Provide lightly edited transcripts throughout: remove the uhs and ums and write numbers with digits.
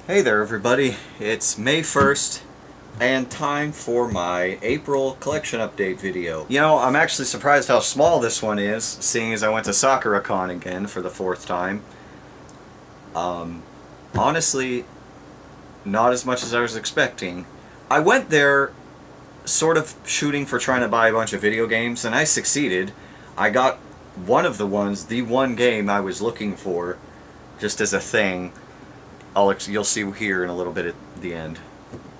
Hey there everybody, it's May 1st and time for my April collection update video. You know, I'm actually surprised how small this one is, seeing as I went to Sakura Con again for the 4th time. Honestly, not as much as I was expecting. I went there sort of shooting for trying to buy a bunch of video games, and I succeeded. I got one of the ones, the one game I was looking for, just as a thing. You'll see here in a little bit at the end,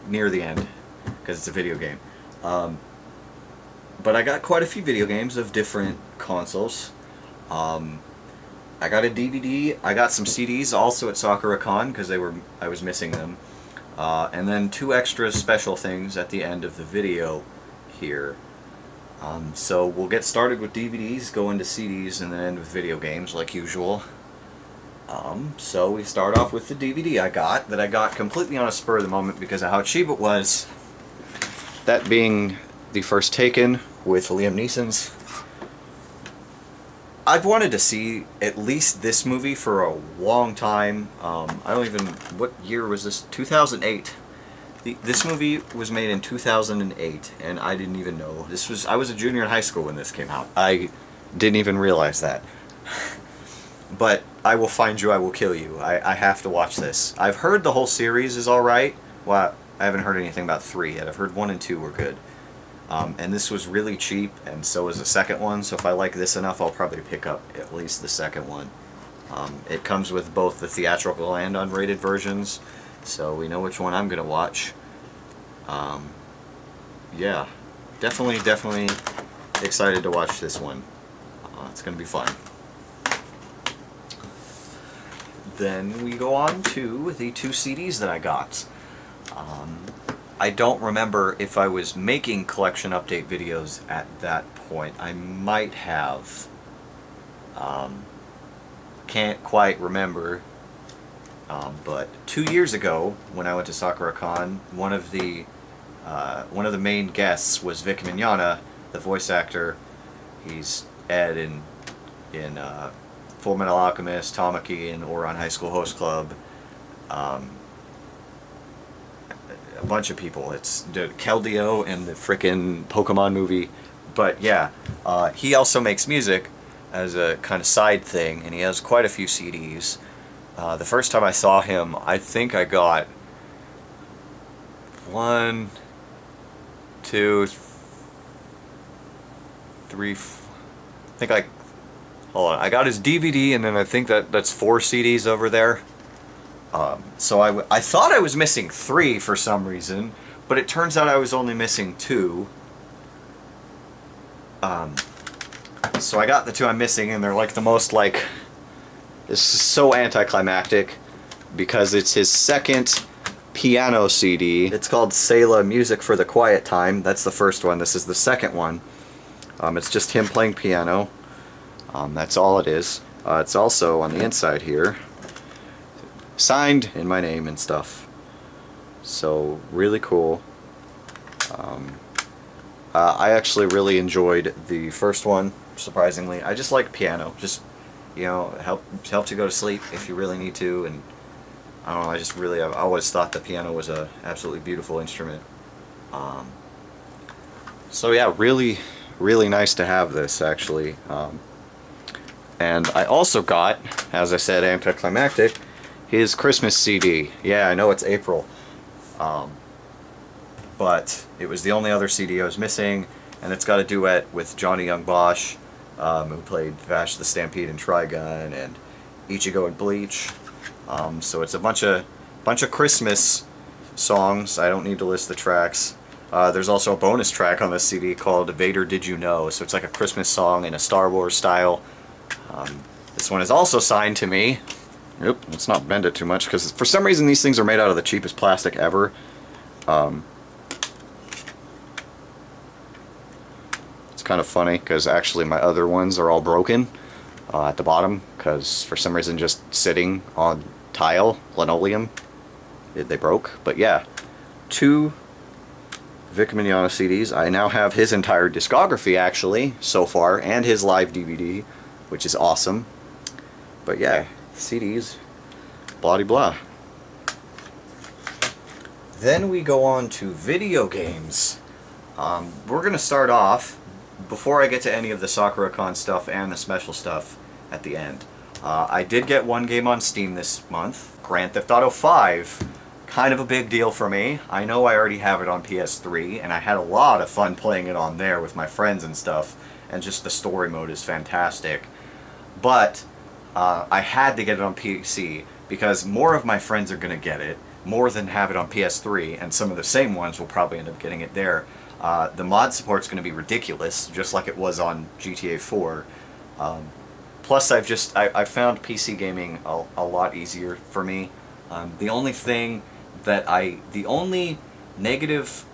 near the end, because it's a video game. But I got quite a few video games of different consoles. I got a DVD. I got some CDs also at Sakura Con because I was missing them, and then 2 extra special things at the end of the video here. So we'll get started with DVDs, go into CDs, and then end with video games like usual. So we start off with the DVD I got completely on a spur of the moment because of how cheap it was. That being The First Taken with Liam Neeson's. I've wanted to see at least this movie for a long time. I don't even, what year was this? 2008. This movie was made in 2008, and I didn't even know. I was a junior in high school when this came out. I didn't even realize that. But I Will Find You, I Will Kill You. I have to watch this. I've heard the whole series is alright. Well, I haven't heard anything about 3 yet. I've heard 1 and 2 were good. And this was really cheap, and so was the second one, so if I like this enough, I'll probably pick up at least the second one. It comes with both the theatrical and unrated versions, so we know which one I'm going to watch. Yeah, definitely excited to watch this one. It's going to be fun. Then we go on to the 2 CDs that I got. I don't remember if I was making collection update videos at that point. I might have. Can't quite remember. But 2 years ago, when I went to Sakura Con, one of the main guests was Vic Mignogna, the voice actor. He's Ed in Full Metal Alchemist, Tamaki, and Ouran High School Host Club. A bunch of people. It's Keldeo in the frickin' Pokemon movie. But yeah, he also makes music as a kind of side thing, and he has quite a few CDs. The first time I saw him, I think I got 1, 2, 3, hold on, I got his DVD, and then I think that's 4 CDs over there. So I thought I was missing 3 for some reason, but it turns out I was only missing 2. So I got the 2 I'm missing, and they're like the most this is so anticlimactic because it's his second piano CD. It's called Selah Music for the Quiet Time. That's the first one. This is the second one. It's just him playing piano. That's all it is. It's also on the inside here, signed in my name and stuff. So really cool. I actually really enjoyed the first one, surprisingly. I just like piano. Just, you know, helps you go to sleep if you really need to, and I don't know, I've always thought the piano was a absolutely beautiful instrument. So yeah, really nice to have this, actually. And I also got, as I said, anticlimactic, his Christmas CD. Yeah, I know it's April. But it was the only other CD I was missing, and it's got a duet with Johnny Young Bosch, who played Vash the Stampede and Trigun, and Ichigo and Bleach. So it's a bunch of Christmas songs. I don't need to list the tracks. There's also a bonus track on this CD called Vader Did You Know? So it's like a Christmas song in a Star Wars style. This one is also signed to me. Oop, let's not bend it too much, because for some reason these things are made out of the cheapest plastic ever. It's kind of funny, because actually my other ones are all broken at the bottom, because for some reason just sitting on tile, linoleum, they broke. But yeah, 2 Vic Mignogna CDs. I now have his entire discography, actually, so far, and his live DVD, which is awesome. But yeah, CDs, blah de blah. Then we go on to video games. We're going to start off, before I get to any of the Sakura Con stuff and the special stuff at the end. I did get one game on Steam this month, Grand Theft Auto 5. Kind of a big deal for me. I know I already have it on PS3, and I had a lot of fun playing it on there with my friends and stuff, and just the story mode is fantastic. But I had to get it on PC, because more of my friends are going to get it, more than have it on PS3, and some of the same ones will probably end up getting it there. The mod support's going to be ridiculous, just like it was on GTA 4. Plus, I found PC gaming a lot easier for me. The only negative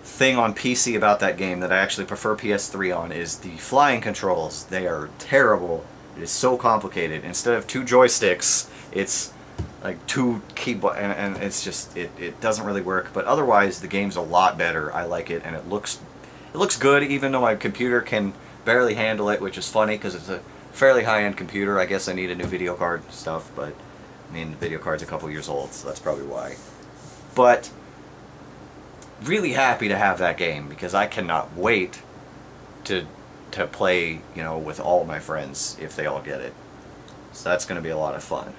thing on PC about that game that I actually prefer PS3 on is the flying controls. They are terrible. It is so complicated. Instead of 2 joysticks, it's like 2 keyboard, and it's just it doesn't really work. But otherwise, the game's a lot better. I like it, and it looks good, even though my computer can barely handle it, which is funny because it's a fairly high-end computer. I guess I need a new video card and stuff, but I mean, the video card's a couple years old, so that's probably why. But really happy to have that game, because I cannot wait to play, you know, with all my friends if they all get it. So that's going to be a lot of fun.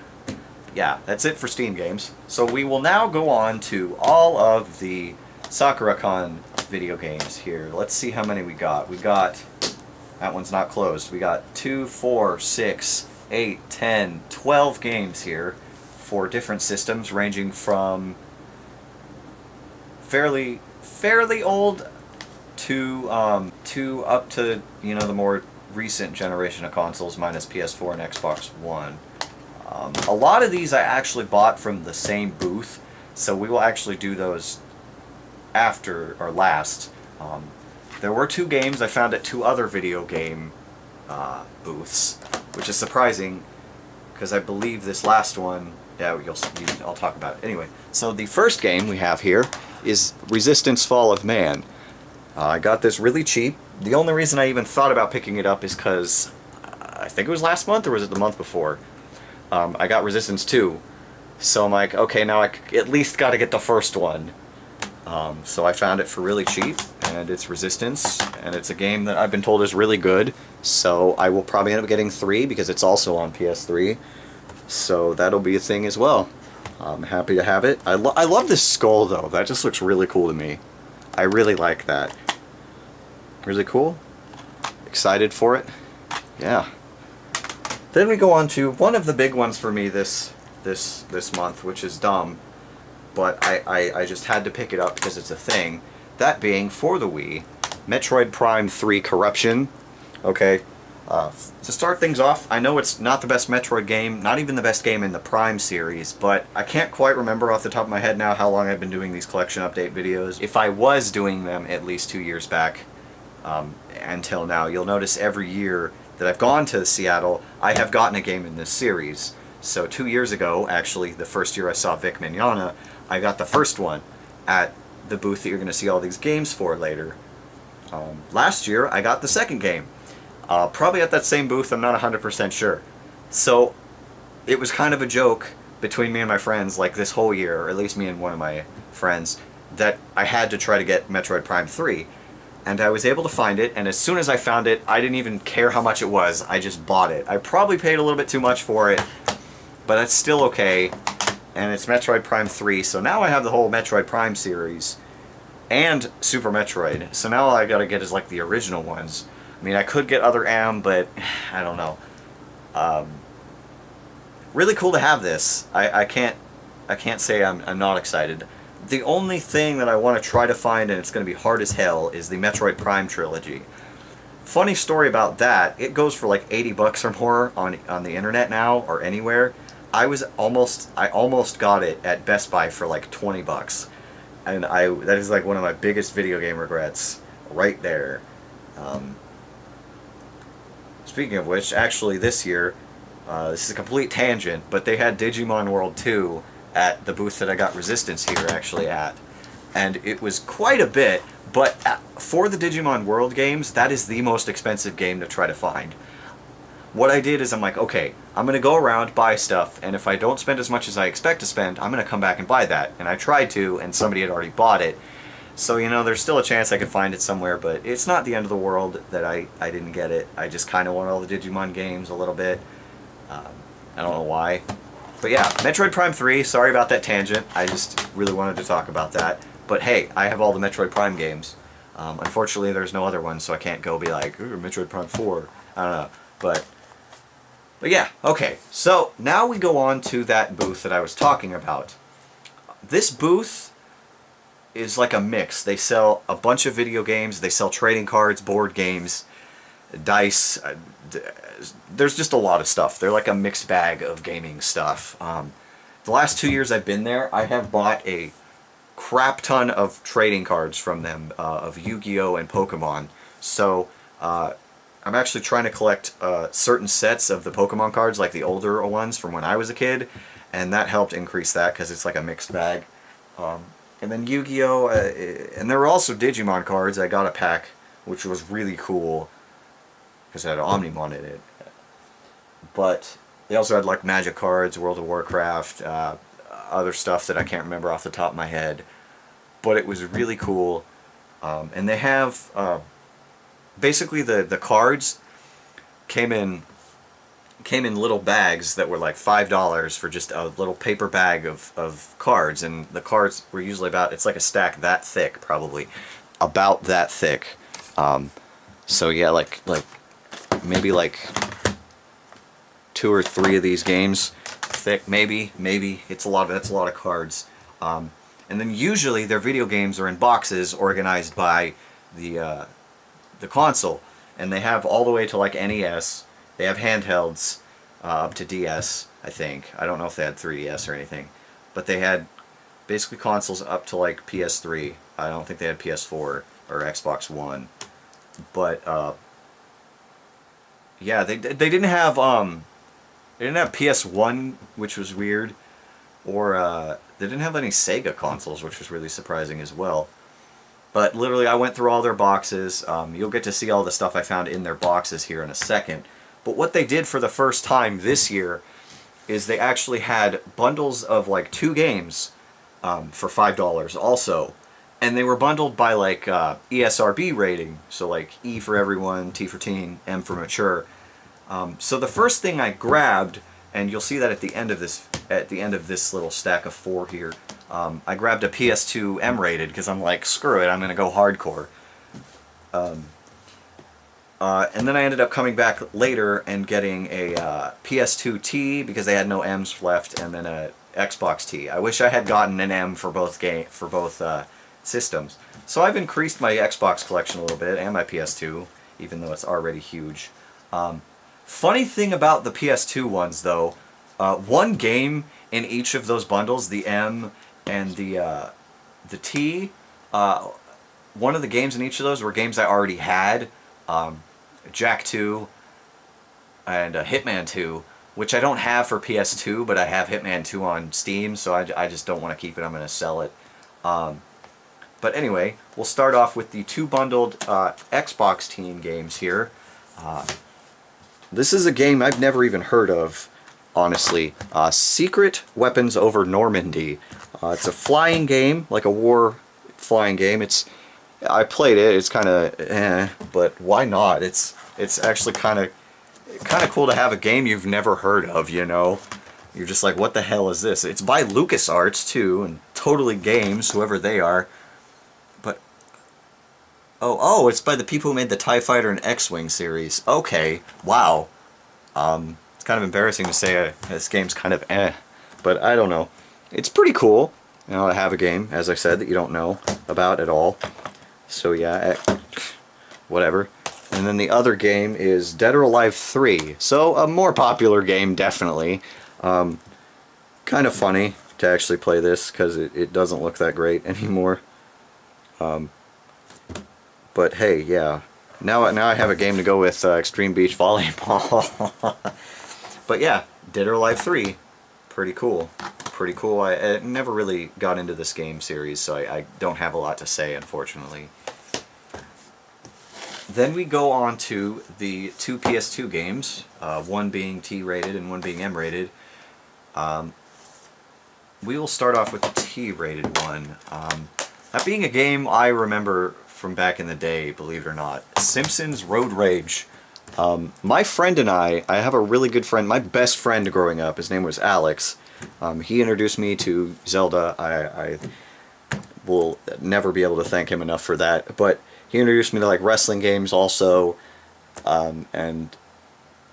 Yeah, that's it for Steam games. So we will now go on to all of the Sakura Con video games here. Let's see how many we got. We got, that one's not closed. We got 2, 4, 6, 8, 10, 12 games here for different systems, ranging from fairly old to up to, you know, the more recent generation of consoles, minus PS4 and Xbox One. A lot of these I actually bought from the same booth, so we will actually do those after or last. There were 2 games I found at 2 other video game booths, which is surprising, because I believe this last one, yeah, I'll talk about it. Anyway, so the first game we have here is Resistance Fall of Man. I got this really cheap. The only reason I even thought about picking it up is because I think it was last month, or was it the month before? I got Resistance 2, so I'm like, okay, now I at least got to get the first one. So I found it for really cheap, and it's Resistance, and it's a game that I've been told is really good, so I will probably end up getting 3, because it's also on PS3, so that'll be a thing as well. I'm happy to have it. I love this skull, though. That just looks really cool to me. I really like that. Really cool. Excited for it. Yeah. Then we go on to one of the big ones for me this month, which is dumb, but I just had to pick it up because it's a thing. That being, for the Wii, Metroid Prime 3 Corruption. Okay, to start things off, I know it's not the best Metroid game, not even the best game in the Prime series, but I can't quite remember off the top of my head now how long I've been doing these collection update videos. If I was doing them at least 2 years back until now, you'll notice every year that I've gone to Seattle, I have gotten a game in this series. So 2 years ago, actually, the first year I saw Vic Mignogna, I got the first one at the booth that you're going to see all these games for later. Last year, I got the second game. Probably at that same booth, I'm not 100% sure. So it was kind of a joke between me and my friends, like this whole year, or at least me and one of my friends, that I had to try to get Metroid Prime 3. And I was able to find it, and as soon as I found it, I didn't even care how much it was. I just bought it. I probably paid a little bit too much for it, but that's still okay. And it's Metroid Prime 3, so now I have the whole Metroid Prime series and Super Metroid. So now all I gotta get is like the original ones. I mean, I could get other AM, but I don't know. Really cool to have this. I can't say I'm not excited. The only thing that I want to try to find, and it's going to be hard as hell, is the Metroid Prime trilogy. Funny story about that, it goes for like 80 bucks or more on the internet now, or anywhere. I almost got it at Best Buy for like 20 bucks. And that is like one of my biggest video game regrets, right there. Speaking of which, actually this year, this is a complete tangent, but they had Digimon World 2 at the booth that I got Resistance here actually at. And it was quite a bit, but for the Digimon World games, that is the most expensive game to try to find. what I did is I'm like, okay, I'm going to go around, buy stuff, and if I don't spend as much as I expect to spend, I'm going to come back and buy that. And I tried to, and somebody had already bought it. So, you know, there's still a chance I could find it somewhere, but it's not the end of the world that I didn't get it. I just kind of want all the Digimon games a little bit. I don't know why. But yeah, Metroid Prime 3, sorry about that tangent. I just really wanted to talk about that. But hey, I have all the Metroid Prime games. Unfortunately, there's no other ones, so I can't go be like, ooh, Metroid Prime 4. I don't know. But yeah, okay. So now we go on to that booth that I was talking about. This booth is like a mix. They sell a bunch of video games, they sell trading cards, board games, dice. There's just a lot of stuff. They're like a mixed bag of gaming stuff. The last 2 years I've been there, I have bought a crap ton of trading cards from them, of Yu-Gi-Oh! And Pokemon. So I'm actually trying to collect certain sets of the Pokemon cards, like the older ones from when I was a kid, and that helped increase that because it's like a mixed bag. And then Yu-Gi-Oh! And there were also Digimon cards. I got a pack, which was really cool, because it had Omnimon in it. But they also had like Magic cards, World of Warcraft, other stuff that I can't remember off the top of my head. But it was really cool. And they have, basically the cards came in little bags that were like $5 for just a little paper bag of cards, and the cards were usually about, it's like a stack that thick, probably about that thick. So yeah, like maybe like 2 or 3 of these games thick, maybe that's a lot of cards. And then usually their video games are in boxes organized by the console, and they have all the way to like NES. They have handhelds up to DS, I think. I don't know if they had 3DS or anything, but they had basically consoles up to like PS3. I don't think they had PS4 or Xbox One, but yeah, they didn't have PS1, which was weird, or they didn't have any Sega consoles, which was really surprising as well. But literally, I went through all their boxes. You'll get to see all the stuff I found in their boxes here in a second. But what they did for the first time this year is they actually had bundles of like 2 games for $5 also. And they were bundled by like ESRB rating, so like E for everyone, T for teen, M for mature. So the first thing I grabbed, and you'll see that at the end of this little stack of 4 here, I grabbed a PS2 M rated because I'm like, screw it, I'm gonna go hardcore. And then I ended up coming back later and getting a PS2 T because they had no M's left, and then a Xbox T. I wish I had gotten an M for both systems. So I've increased my Xbox collection a little bit, and my PS2, even though it's already huge. Funny thing about the PS2 ones, though, one game in each of those bundles, the M and the T, one of the games in each of those were games I already had. Jack 2 and Hitman 2, which I don't have for PS2, but I have Hitman 2 on Steam, so I just don't want to keep it. I'm going to sell it. But anyway, we'll start off with the 2 bundled Xbox Teen games here. This is a game I've never even heard of, honestly. Secret Weapons Over Normandy. It's a flying game, like a war flying game. I played it. It's kind of but why not? It's actually kind of cool to have a game you've never heard of. You know, you're just like, what the hell is this? It's by LucasArts too, and Totally Games, whoever they are. But oh, it's by the people who made the TIE Fighter and X-Wing series. Okay, wow. It's kind of embarrassing to say this game's kind of but I don't know. It's pretty cool, you know, to have a game, as I said, that you don't know about at all. So yeah, whatever. And then the other game is Dead or Alive 3. So a more popular game, definitely. Kind of funny to actually play this because it doesn't look that great anymore. But hey, yeah. Now I have a game to go with Extreme Beach Volleyball. But yeah, Dead or Alive 3. Pretty cool. Pretty cool. I never really got into this game series, so I don't have a lot to say, unfortunately. Then we go on to the two PS2 games, one being T-rated and one being M-rated. We will start off with the T-rated one. That being a game I remember from back in the day, believe it or not. Simpsons Road Rage. My friend and I have a really good friend, my best friend growing up, his name was Alex. He introduced me to Zelda. I will never be able to thank him enough for that. But he introduced me to like wrestling games also, and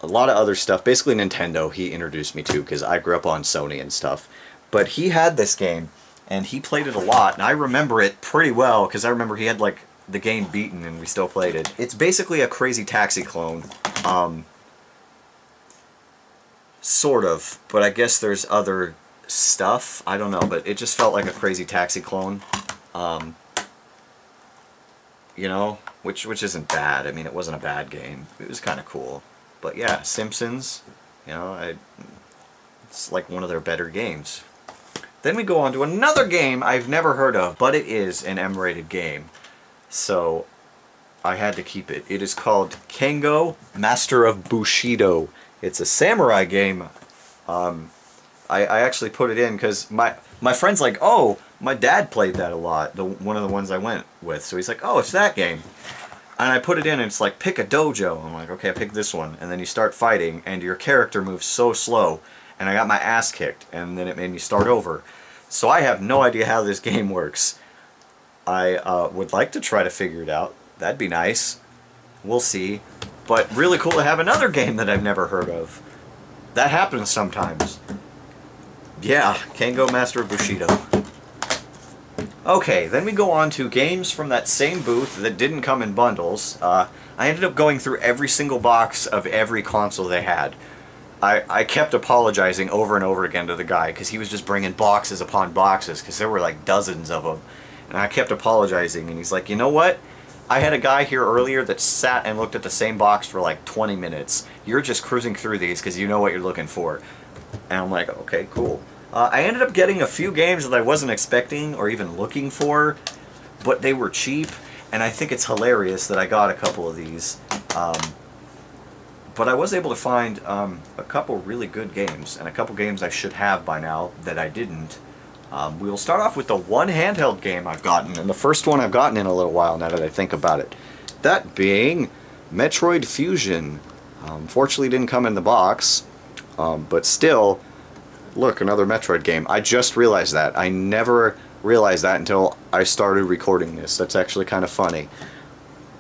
a lot of other stuff. Basically Nintendo he introduced me to, because I grew up on Sony and stuff. But he had this game, and he played it a lot, and I remember it pretty well, because I remember he had like the game beaten and we still played it. It's basically a Crazy Taxi clone. Sort of, but I guess there's other stuff. I don't know, but it just felt like a Crazy Taxi clone. You know, which isn't bad. I mean, it wasn't a bad game. It was kind of cool. But yeah, Simpsons, you know, it's like one of their better games. Then we go on to another game I've never heard of, but it is an M-rated game. So I had to keep it. It is called Kengo Master of Bushido. It's a samurai game. I actually put it in because my friend's like, oh, my dad played that a lot. One of the ones I went with. So he's like, oh, it's that game. And I put it in and it's like, pick a dojo. I'm like, okay, I picked this one. And then you start fighting and your character moves so slow. And I got my ass kicked. And then it made me start over. So I have no idea how this game works. I would like to try to figure it out. That'd be nice. We'll see. But really cool to have another game that I've never heard of. That happens sometimes. Yeah, Kengo Master of Bushido. Okay, then we go on to games from that same booth that didn't come in bundles. I ended up going through every single box of every console they had. I kept apologizing over and over again to the guy because he was just bringing boxes upon boxes because there were like dozens of them. And I kept apologizing and he's like, you know what? I had a guy here earlier that sat and looked at the same box for like 20 minutes. You're just cruising through these because you know what you're looking for. And I'm like, okay, cool. I ended up getting a few games that I wasn't expecting or even looking for, but they were cheap, and I think it's hilarious that I got a couple of these. But I was able to find a couple really good games, and a couple games I should have by now that I didn't. We will start off with the one handheld game I've gotten, and the first one I've gotten in a little while now that I think about it. That being Metroid Fusion. Fortunately, it didn't come in the box, but still, look, another Metroid game. I just realized that. I never realized that until I started recording this. That's actually kind of funny.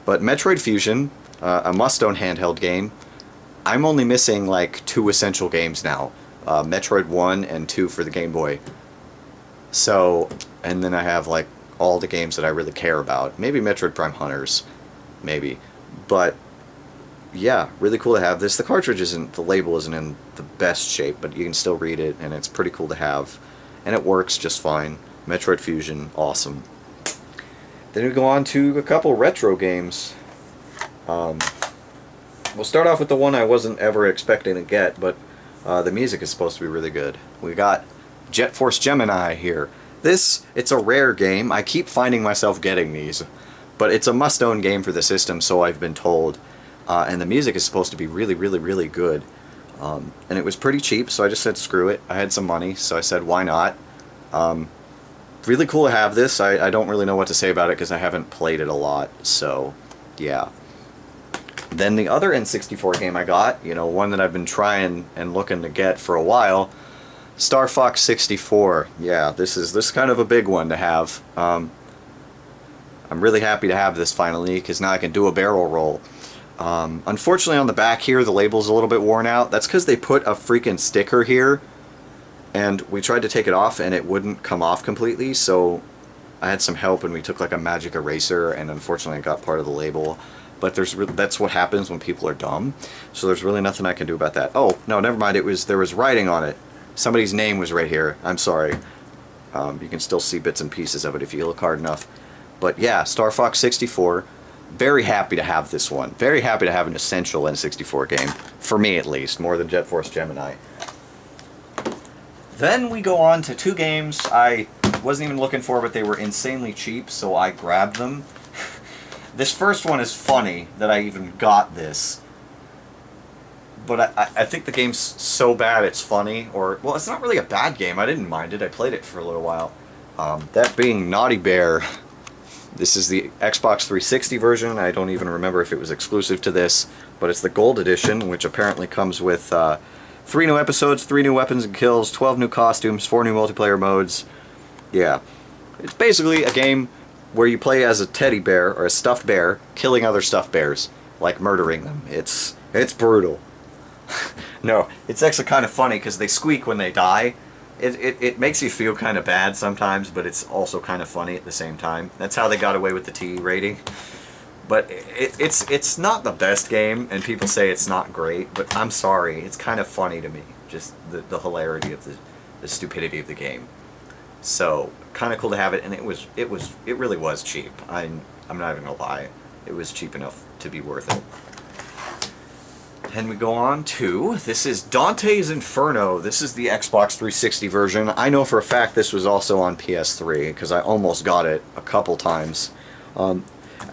But Metroid Fusion, a must-own handheld game. I'm only missing like 2 essential games now. Metroid 1 and 2 for the Game Boy. So, and then I have like all the games that I really care about. Maybe Metroid Prime Hunters. Maybe. But yeah, really cool to have this. The cartridge isn't, the label isn't in the best shape, but you can still read it, and it's pretty cool to have. And it works just fine. Metroid Fusion, awesome. Then we go on to a couple retro games. We'll start off with the one I wasn't ever expecting to get, but the music is supposed to be really good. We got Jet Force Gemini here. It's a rare game. I keep finding myself getting these, but it's a must-own game for the system, so I've been told. And the music is supposed to be really, really, really good. And it was pretty cheap, so I just said screw it. I had some money, so I said why not. Really cool to have this. I don't really know what to say about it because I haven't played it a lot, so yeah. Then the other N64 game I got, you know, one that I've been trying and looking to get for a while, Star Fox 64. Yeah, this is kind of a big one to have. I'm really happy to have this finally because now I can do a barrel roll. Unfortunately on the back here the label's a little bit worn out. That's because they put a freaking sticker here and we tried to take it off and it wouldn't come off completely, so I had some help and we took like a magic eraser and unfortunately it got part of the label. But that's what happens when people are dumb, so there's really nothing I can do about that. Oh, no, never mind, there was writing on it. Somebody's name was right here. I'm sorry. You can still see bits and pieces of it if you look hard enough. But yeah, Star Fox 64. Very happy to have this one. Very happy to have an essential N64 game. For me, at least. More than Jet Force Gemini. Then we go on to 2 games I wasn't even looking for, but they were insanely cheap, so I grabbed them. This first one is funny that I even got this. But I think the game's so bad it's funny. Or, well, it's not really a bad game. I didn't mind it. I played it for a little while. That being Naughty Bear. This is the Xbox 360 version. I don't even remember if it was exclusive to this. But it's the Gold Edition, which apparently comes with 3 new episodes, 3 new weapons and kills, 12 new costumes, 4 new multiplayer modes. Yeah. It's basically a game where you play as a teddy bear, or a stuffed bear, killing other stuffed bears. Like murdering them. It's brutal. No, it's actually kind of funny because they squeak when they die. It makes you feel kind of bad sometimes, but it's also kind of funny at the same time. That's how they got away with the T rating. But it's not the best game, and people say it's not great, but I'm sorry, it's kind of funny to me. Just the hilarity of the stupidity of the game. So, kind of cool to have it, and it really was cheap. I'm not even gonna lie. It was cheap enough to be worth it. And we go on to, this is Dante's Inferno. This is the Xbox 360 version. I know for a fact this was also on PS3, because I almost got it a couple times.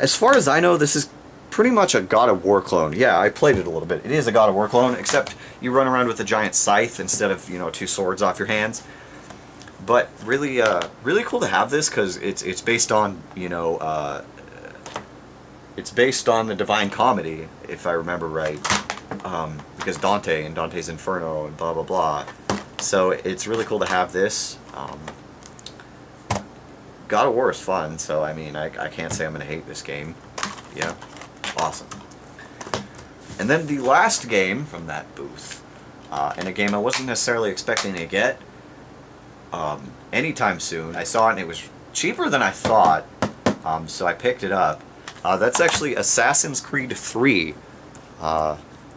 As far as I know, this is pretty much a God of War clone. Yeah, I played it a little bit. It is a God of War clone, except you run around with a giant scythe instead of, 2 swords off your hands. But really, really cool to have this, because it's based on, it's based on the Divine Comedy, if I remember right. Because Dante and Dante's Inferno and blah blah blah. So it's really cool to have this. God of War is fun, so I mean, I can't say I'm going to hate this game. Yeah, awesome. And then the last game from that booth, and a game I wasn't necessarily expecting to get anytime soon. I saw it and it was cheaper than I thought, so I picked it up. That's actually Assassin's Creed 3.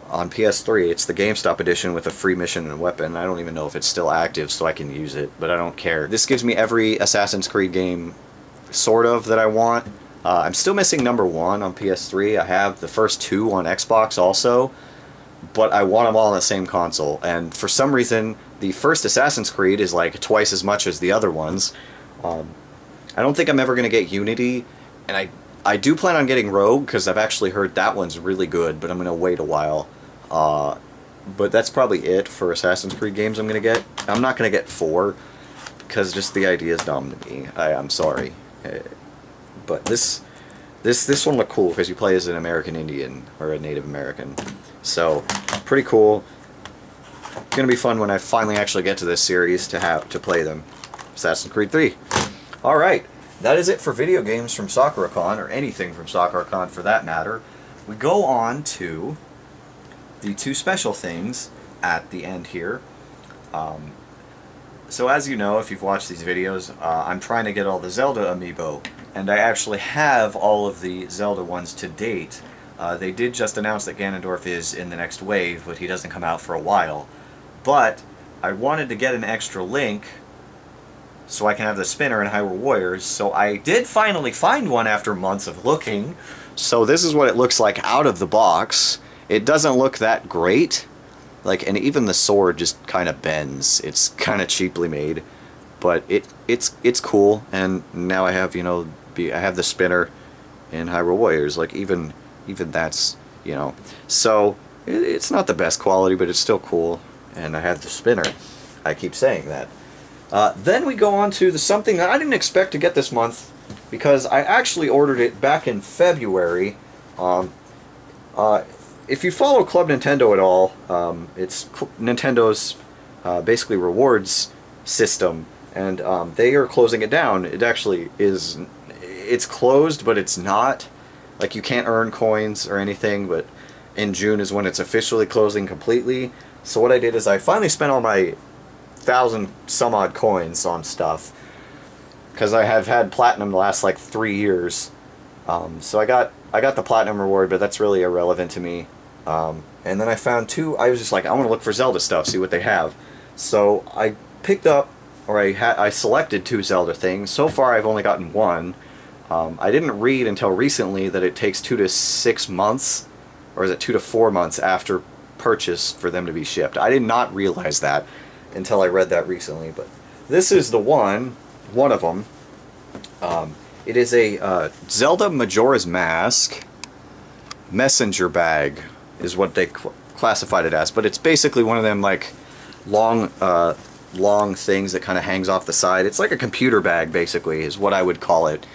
On PS3. It's the GameStop edition with a free mission and weapon. I don't even know if it's still active, so I can use it, but I don't care. This gives me every Assassin's Creed game, sort of, that I want. I'm still missing number 1 on PS3. I have the first 2 on Xbox also, but I want them all on the same console. And for some reason, the first Assassin's Creed is like twice as much as the other ones. I don't think I'm ever going to get Unity, and I do plan on getting Rogue, because I've actually heard that one's really good, but I'm going to wait a while. But that's probably it for Assassin's Creed games I'm going to get. I'm not going to get 4, because just the idea is dumb to me. I'm sorry. But this one looked cool, because you play as an American Indian, or a Native American. So, pretty cool. It's going to be fun when I finally actually get to this series to play them. Assassin's Creed 3. Alright. That is it for video games from Sakura Con, or anything from Sakura Con for that matter. We go on to the 2 special things at the end here. So as you know, if you've watched these videos, I'm trying to get all the Zelda amiibo, and I actually have all of the Zelda ones to date. They did just announce that Ganondorf is in the next wave, but he doesn't come out for a while. But I wanted to get an extra Link so I can have the spinner in Hyrule Warriors, so I did finally find one after months of looking. So this is what it looks like out of the box. It doesn't look that great, and even the sword just kind of bends. It's kind of cheaply made, but it's cool. And now I have I have the spinner in Hyrule Warriors. Even that's so it's not the best quality, but it's still cool. And I have the spinner. I keep saying that. Then we go on to something that I didn't expect to get this month, because I actually ordered it back in February. If you follow Club Nintendo at all, it's Nintendo's basically rewards system, and they are closing it down. It actually is, it's closed, but it's not. You can't earn coins or anything, but in June is when it's officially closing completely. So what I did is I finally spent all my 1,000 some odd coins on stuff, because I have had platinum the last 3 years. So I got the platinum reward, but that's really irrelevant to me. And then I found 2. I was just I want to look for Zelda stuff, see what they have. So I picked up, or I selected 2 Zelda things. So far I've only gotten 1. I didn't read until recently that it takes 2 to 6 months, or is it 2 to 4 months after purchase for them to be shipped. I did not realize that until I read that recently, but this is the one of them. It is a Zelda Majora's Mask messenger bag is what they classified it as, but it's basically one of them like long long things that kind of hangs off the side. It's like a computer bag basically is what I would call it.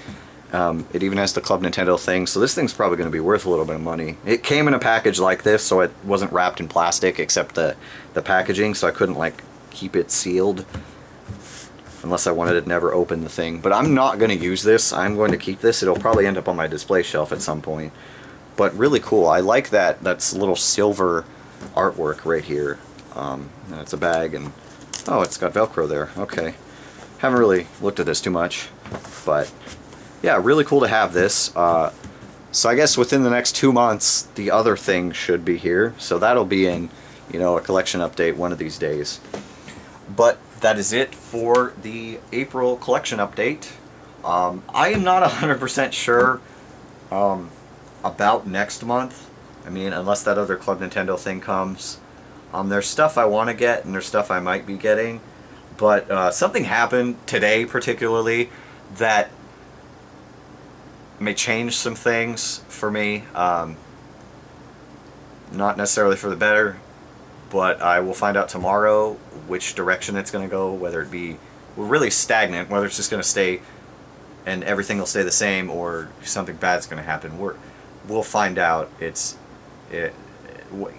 It even has the Club Nintendo thing, so this thing's probably going to be worth a little bit of money. It came in a package like this, so it wasn't wrapped in plastic except the packaging, so I couldn't like keep it sealed unless I wanted to never open the thing. But I'm not going to use this. I'm going to keep this. It'll probably end up on my display shelf at some point. But really cool. I like that's little silver artwork right here. And it's a bag, and oh, it's got Velcro there. Okay. Haven't really looked at this too much, but yeah, really cool to have this. So I guess within the next 2 months, the other thing should be here. So that'll be in, a collection update one of these days. But that is it for the April collection update. I am not 100% sure about next month. I mean, unless that other Club Nintendo thing comes. There's stuff I want to get, and there's stuff I might be getting. But something happened today, particularly, that may change some things for me. Not necessarily for the better, but I will find out tomorrow which direction it's going to go, whether it be really stagnant, whether it's just going to stay and everything will stay the same, or something bad's going to happen. We'll find out.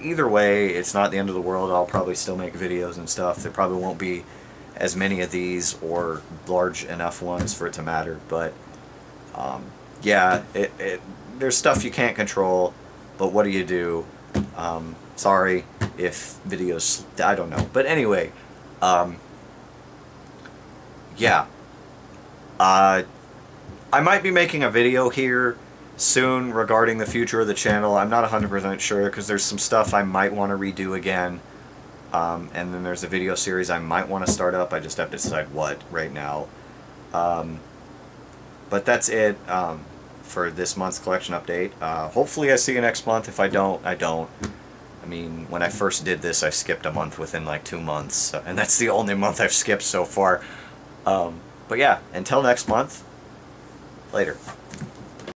Either way, it's not the end of the world. I'll probably still make videos and stuff. There probably won't be as many of these or large enough ones for it to matter, but yeah, there's stuff you can't control, but what do you do? Sorry if videos, I don't know. But anyway, yeah. I might be making a video here soon regarding the future of the channel. I'm not 100% sure because there's some stuff I might want to redo again. And then there's a video series I might want to start up. I just have to decide what right now. But that's it for this month's collection update. Hopefully I see you next month. If I don't, I don't. I mean, when I first did this, I skipped a month within like 2 months. And that's the only month I've skipped so far. But yeah, until next month, later.